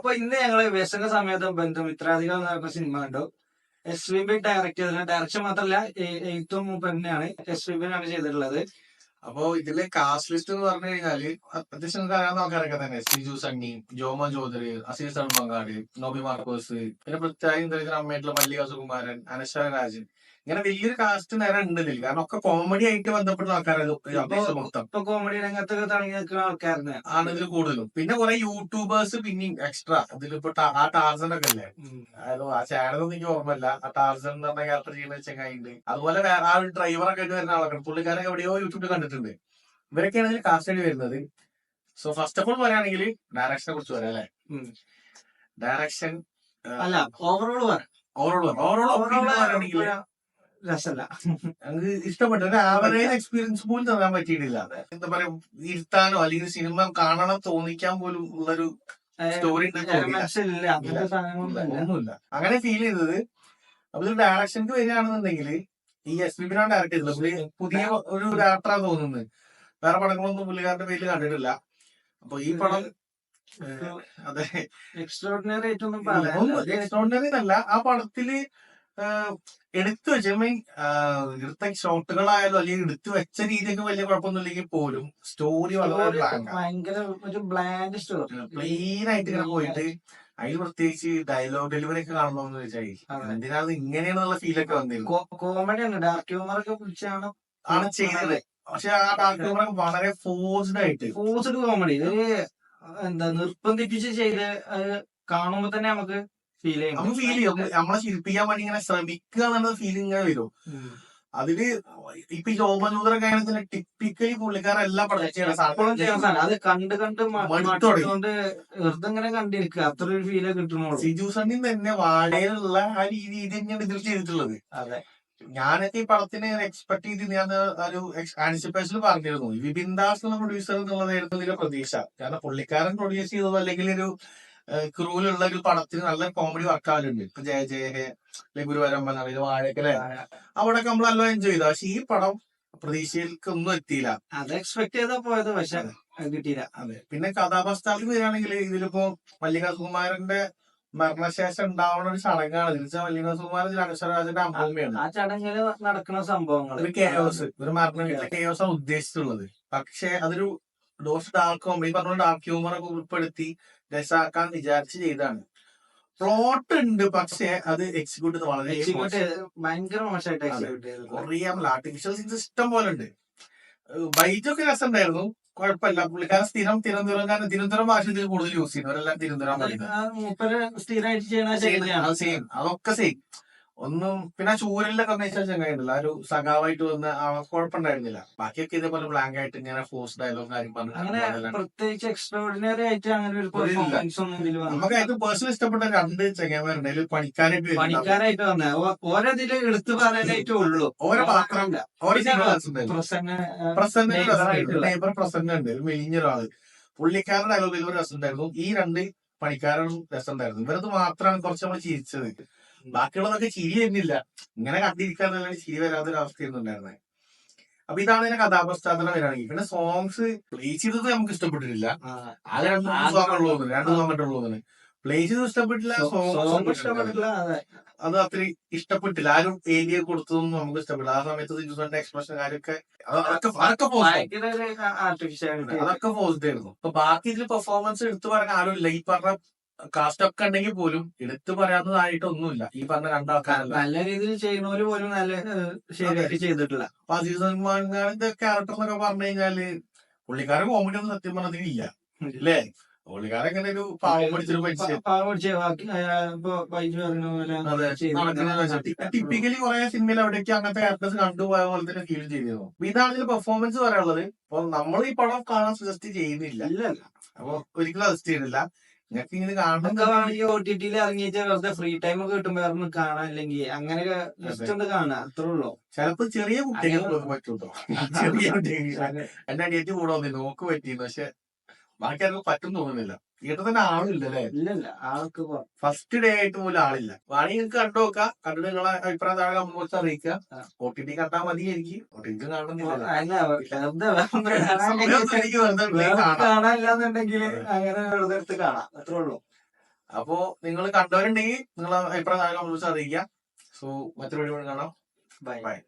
അപ്പൊ ഇന്ന് ഞങ്ങള് വ്യസന സമയത്ത് ബന്ധുമിത്രാദികൾ എന്ന് പറഞ്ഞ സിനിമ കണ്ടു. SVB ഡയറക്ട് ചെയ്തിട്ടുള്ള ഡയറക്ഷൻ മാത്രമല്ല എഴുത്തും തന്നെയാണ് SVB ആണ് ചെയ്തിട്ടുള്ളത്. അപ്പോ ഇതിലെ കാസ്റ്റ് ലിസ്റ്റ് എന്ന് പറഞ്ഞു കഴിഞ്ഞാല് അത്യാവശ്യം അറിയാവുന്ന ആൾക്കാരൊക്കെ തന്നെ സിജു സണ്ണി, ജോമോൻ ചൗധരി, അസീസ് അൺബങ്കാട്, നോബി മാർക്കോസ്, പിന്നെ പൃഥ്വിരാജ് അമ്മയായിട്ടുള്ള മല്ലിക സുകുമാരൻ, അനശ്വര രാജൻ, ഇങ്ങനെ വലിയൊരു കാസ്റ്റ് നേരെ ഉണ്ട് ഇതിൽ. കാരണം ഒക്കെ കോമഡി ആയിട്ട് ബന്ധപ്പെട്ട ആൾക്കാരാണ് മൊത്തം. ഇപ്പൊ കോമഡി രംഗത്തൊക്കെ തുടങ്ങി നിൽക്കുന്ന ആൾക്കാരാണ് ആണ് ഇതിൽ കൂടുതലും. പിന്നെ കുറെ യൂട്യൂബേഴ്സ് പിന്നെയും എക്സ്ട്രാ ഇതിലിപ്പോ ആ ടാർസൻ ഒക്കെ അല്ലേ, ആ ചാനലൊന്നും എനിക്ക് ഓർമ്മയില്ല. ആ ടാർസൻ എന്ന് പറഞ്ഞ ക്യാരക്ടർ ചെയ്യുന്ന ചെങ്ങായിണ്ട്. അതുപോലെ വേറെ ആ ഒരു ഡ്രൈവറൊക്കെ ആയിട്ട് വരുന്ന ആളൊക്കെ പുള്ളിക്കാരൊക്കെ എവിടെയോ യൂട്യൂബിൽ കണ്ടിട്ടുണ്ട്. ഇവരൊക്കെയാണ് ഇതിൽ കാസ്റ്റ് ആയിട്ട് വരുന്നത്. സോ ഫസ്റ്റ് ഓഫ് ഓൾ പറയുകയാണെങ്കിൽ ഡയറക്ഷനെ കുറിച്ച് പറയാം അല്ലെ. ഡയറക്ഷൻ അല്ല ഓവറോൾ പറയുകയാണെങ്കിൽ രസമല്ല, ഞങ്ങൾക്ക് ഇഷ്ടപ്പെട്ടു. ഒരു ആവറേജ് എക്സ്പീരിയൻസ് പോലും തരാൻ പറ്റിയിട്ടില്ല. എന്താ പറയാ, ഇരുത്താനോ അല്ലെങ്കിൽ സിനിമ കാണണം തോന്നിക്കാൻ പോലും ഉള്ളൊരു സ്റ്റോറി ഒന്നുമില്ല. അങ്ങനെ ഫീൽ ചെയ്തത്. അപ്പൊ ഇത് ഡയറക്ഷൻക്ക് വരികയാണെന്നുണ്ടെങ്കിൽ ഈ SVB ഡയറക്ട് ചെയ്തത് പുതിയ ഒരു ഡയറക്ടറാണ് തോന്നുന്നത്. വേറെ പടങ്ങളൊന്നും പുള്ളിക്കാരന്റെ പേരിൽ കണ്ടിട്ടില്ല. അപ്പൊ ഈ പടം അതെ എക്സ്ട്രോർഡിനറി എക്സ്ട്രോർഡിനറി എന്നല്ല, ആ പടത്തില് എടുത്തു വെച്ച എടുത്ത ഷോട്ടുകളായാലും അല്ലെങ്കിൽ എടുത്തു വെച്ച രീതിയൊക്കെ വലിയ കുഴപ്പമൊന്നുമില്ലെങ്കിൽ പോലും സ്റ്റോറി വളരെ ഭയങ്കര ഒരു ബ്ലാൻഡ് സ്റ്റോറി, പ്ലെയിൻ ആയിട്ട് ഇങ്ങനെ പോയിട്ട് അതിൽ പ്രത്യേകിച്ച് ഡയലോഗ് ഡെലിവറി ഒക്കെ കാണണമെന്ന് വെച്ചാൽ എന്തിനാണ് ഇങ്ങനെയാണെന്നുള്ള ഫീലൊക്കെ വന്നിരുന്നു. കോമഡിയാണ്, ഡാർക്ക് ഹ്യൂമർ ഒക്കെ പിടിച്ചാണ് ചെയ്തത്. പക്ഷെ ആ ഡാർക്ക് ഹ്യൂമർ ഒക്കെ വളരെ ഫോഴ്സ്ഡ് കോമഡി, എന്താ നിർബന്ധിപ്പിച്ച് ചെയ്ത് കാണുമ്പോ തന്നെ നമുക്ക് ഫീൽ ചെയ്യും. നമ്മളെ ചിരിപ്പിക്കാൻ വേണ്ടി ഇങ്ങനെ ശ്രമിക്കുക എന്നുള്ള ഫീലിംഗ് ഇങ്ങനെ വരും. അതില് ഇപ്പൊ ഈ ജോമനൂതരൊക്കെ ആണെങ്കിൽ ടിപ്പിക്കലി പുള്ളിക്കാരെല്ലാം അത് കണ്ട് വെറുതെ ഇങ്ങനെ കണ്ടിരിക്കുക, അത്ര ഒരു ഫീല് കിട്ടുന്നുള്ളൂ. സിജു സണ്ണി തന്നെ വാഴയിലുള്ള ആ രീതി തന്നെയാണ് ഇതിൽ ചെയ്തിട്ടുള്ളത്. അതെ, ഞാനൊക്കെ ഈ പടത്തിന് എക്സ്പെക്ട് ചെയ്ത് ഞാൻ ഒരു ആൻസിപ്പേഷനിൽ പറഞ്ഞിരുന്നു വിപിൻ ദാസ് എന്ന പ്രൊഡ്യൂസർ എന്നുള്ളതായിരുന്നു ഇതിലെ പ്രതീക്ഷ. കാരണം പുള്ളിക്കാരൻ പ്രൊഡ്യൂസ് ചെയ്തത് അല്ലെങ്കിൽ ഒരു ക്രൂവിലുള്ള ഒരു പടത്തിന് നല്ല കോമഡി വർക്കാവുന്നുണ്ട്. ഇപ്പൊ ജയ ജയ ഹേ, ഗുരുവരമ്പൻ, വാഴക്കലെ, അവിടെയൊക്കെ നമ്മൾ നല്ല എൻജോയ് ചെയ്തു. പക്ഷെ ഈ പടം പ്രതീക്ഷയിലേക്കൊന്നും എത്തിയില്ല. അത് എക്സ്പെക്ട് ചെയ്താ പോയത്, പക്ഷെ കിട്ടിയില്ല. അതെ. പിന്നെ കഥാപശ്ചാത്തലത്തിൽ വരികയാണെങ്കിൽ ഇതിലിപ്പോ മല്ലിക സുകുമാരന്റെ മരണശേഷം ഉണ്ടാവുന്ന ഒരു ചടങ്ങാണ്. തിരിച്ചാൽ മല്ലിക സുകുമാരൻ അനശ്വരരാജന്റെ അമ്മൂമ്മയാണ്. ആ ചടങ്ങിൽ നടക്കുന്ന സംഭവങ്ങൾ ഒരു കെയോസ്, ഒരു മരണം കെയോസാണ് ഉദ്ദേശിച്ചിട്ടുള്ളത്. പക്ഷെ അതൊരു ഡാർക്ക് കോമഡി പറഞ്ഞ ഡാർക്ക് ഹ്യൂമർ ഒക്കെ ഉൾപ്പെടുത്തി രസാക്കാൻ വിചാരിച്ച് ചെയ്താണ്. പ്ലോട്ട് ഉണ്ട്, പക്ഷെ അത് എക്സിക്യൂട്ട് ചെയ്ത് വളരെ ഭയങ്കര മോശമായിട്ട് എക്സിക്യൂട്ട് ചെയ്തു. കുറേ ആർട്ടിഫിഷ്യൽ സീൻസ് ഇഷ്ടം പോലെ ഉണ്ട്. ബൈറ്റൊക്കെ രസം ഉണ്ടായിരുന്നു, കുഴപ്പമില്ല. പുള്ളിക്കാരൻ സ്ഥിരം തിരുവനന്തപുരം ഭാഷ ഇതിൽ കൂടുതൽ യൂസ് ചെയ്യുന്നവരെല്ലാം തിരുവനന്തപുരം സെയിം, അതൊക്കെ സെയിം. ഒന്നും പിന്നെ ചൂരലിലൊക്കെ വെച്ചാൽ ചങ്ങായിട്ടില്ല, ഒരു സഖാവായിട്ട് വന്ന കുഴപ്പമുണ്ടായിരുന്നില്ല. ബാക്കിയൊക്കെ ഇതേപോലെ ബ്ലാങ്ക് ആയിട്ട് ഇങ്ങനെ ഫോഴ്സ് ഡയലോഗ് കാര്യം പറഞ്ഞു. പ്രത്യേകിച്ച് എക്സ്ട്രാordinary ആയിട്ട് അങ്ങനെ ഒരു പെർഫോമൻസ് ഒന്നും നമുക്ക് ഏറ്റവും പേഴ്സണൽ ഇഷ്ടപ്പെട്ട രണ്ട് ചങ്ങന്മാരുണ്ട്. അതിൽ പണിക്കാരായിട്ട് വന്ന ഓരോതില് എടുത്തു പറയാനായിട്ടേ ഉള്ളൂ. ഓരോ പാത്രം പ്രസന്റ് ഉണ്ട്, മെലിഞ്ഞൊരാള്. പുള്ളിക്കാരൻ ഡയലോഗ് ഡെലിവറി രസം ഉണ്ടായിരുന്നു. ഈ രണ്ട് പണിക്കാരും രസം ഉണ്ടായിരുന്നു. ഇവരത് മാത്രമാണ് കുറച്ച് നമ്മൾ ചിരിച്ചത്. ബാക്കിയുള്ളതൊക്കെ ചിരി വരുന്നില്ല. ഇങ്ങനെ കണ്ടിരിക്കാന്നല്ല ചിരി വരാത്തൊരു അവസ്ഥയൊന്നും ഉണ്ടായിരുന്നത്. അപ്പൊ ഇതാണ് ഇതിന്റെ കഥാപശ്ചാത്തലം വരികയാണെങ്കിൽ. പിന്നെ സോങ്സ് പ്ലേ ചെയ്തത് നമുക്ക് ഇഷ്ടപ്പെട്ടിട്ടില്ല. ആകെ രണ്ട് സോങ് ഉള്ളൂ. പ്ലേ ചെയ്തത് ഇഷ്ടപ്പെട്ടില്ല, സോങ് ഇഷ്ടപ്പെട്ടില്ല. അത് അത്ര ഇഷ്ടപ്പെട്ടില്ല. ആരും ഏരിയ കൊടുത്തതൊന്നും നമുക്ക് ഇഷ്ടപ്പെട്ടില്ല. ആ സമയത്ത് സിജുസന്റെ എക്സ്പ്രഷൻ കാര്യമൊക്കെ അതൊക്കെ പോസിറ്റീവ് ആയിരുന്നു. അപ്പൊ ബാക്കി ഇതിൽ പെർഫോമൻസ് എടുത്തു പറയാൻ ആരും ഇല്ല. ഈ പറഞ്ഞ കാസ്റ്റ് ഒക്കെ ഉണ്ടെങ്കിൽ പോലും എടുത്തു പറയാത്തതായിട്ടൊന്നുമില്ല. ഈ പറഞ്ഞ രണ്ടാൾക്കാരല്ല, നല്ല രീതിയിൽ ചെയ്യുന്നവര് പോലും നല്ല ശരിയായിട്ട് ചെയ്തിട്ടില്ല. അപ്പൊ അസീസ് സൽമാന്റെ ക്യാരക്ടർ എന്നൊക്കെ പറഞ്ഞു കഴിഞ്ഞാല് പുള്ളിക്കാരൻ കോമഡി ഒന്നും സത്യം പറഞ്ഞതിൽ ഇല്ല അല്ലേ. പുള്ളിക്കാരൻ ഇങ്ങനെ ഒരു പാവം പിടിച്ചൊരു ടിപ്പിക്കലി കുറെ സിനിമയിൽ എവിടേക്ക് അങ്ങനത്തെ ക്യാരക്ടേഴ്സ് കണ്ടുപോയ പോലെ തന്നെ ഫീൽ ചെയ്തിരുന്നു. ഇതാണ് ഇതിൽ പെർഫോമൻസ് പറയാനുള്ളത്. അപ്പൊ നമ്മൾ ഈ പടം കാണാൻ സജസ്റ്റ് ചെയ്യുന്നില്ല, അപ്പൊ ഒരിക്കലും സജസ്റ്റ് ചെയ്യുന്നില്ല. നിങ്ങൾക്ക് ഇങ്ങനെ കാണണമെങ്കിൽ OTT-യിൽ ഇറങ്ങിയിട്ട് വെറുതെ ഫ്രീ ടൈം ഒക്കെ കിട്ടുമ്പോ കാണാൻ, അല്ലെങ്കിൽ അങ്ങനെ ജസ്റ്റ് കാണാം, അത്രേ ഉള്ളൂ. ചിലപ്പോ ചെറിയ കുട്ടികൾക്ക് പറ്റൂട്ടോ. ചെറിയ കുട്ടികൾ എന്റെ അനിയത്തി കൂടെ വന്നിരുന്നു, നോക്ക് പറ്റിയിരുന്നു. പക്ഷെ ബാക്കി ആർക്കും പറ്റും തോന്നുന്നില്ല. തിയേറ്റർ തന്നെ ആളില്ല അല്ലേ. ഇല്ലല്ല, ആൾക്ക് ഫസ്റ്റ് ഡേ ആയിട്ട് പോലും ആളില്ല. വേണമെങ്കിൽ നിങ്ങൾക്ക് കണ്ടു നോക്കാം. കണ്ടിട്ട് നിങ്ങളെ അഭിപ്രായം താഴെ കമന്റ് ബോക്സിൽ അറിയിക്കുക. OTT കണ്ടാൽ മതി. എനിക്ക് OTT കാണാനില്ലാന്നുണ്ടെങ്കിൽ അങ്ങനെ വെറുതെ എടുത്ത് കാണാം, അത്രേ ഉള്ളൂ. അപ്പോ നിങ്ങൾ കണ്ടവരുണ്ടെങ്കിൽ നിങ്ങളെ അഭിപ്രായം അറിയിക്കാം. സോ മറ്റൊരു വീഡിയോ കാണാം. ബൈ. ബൈ.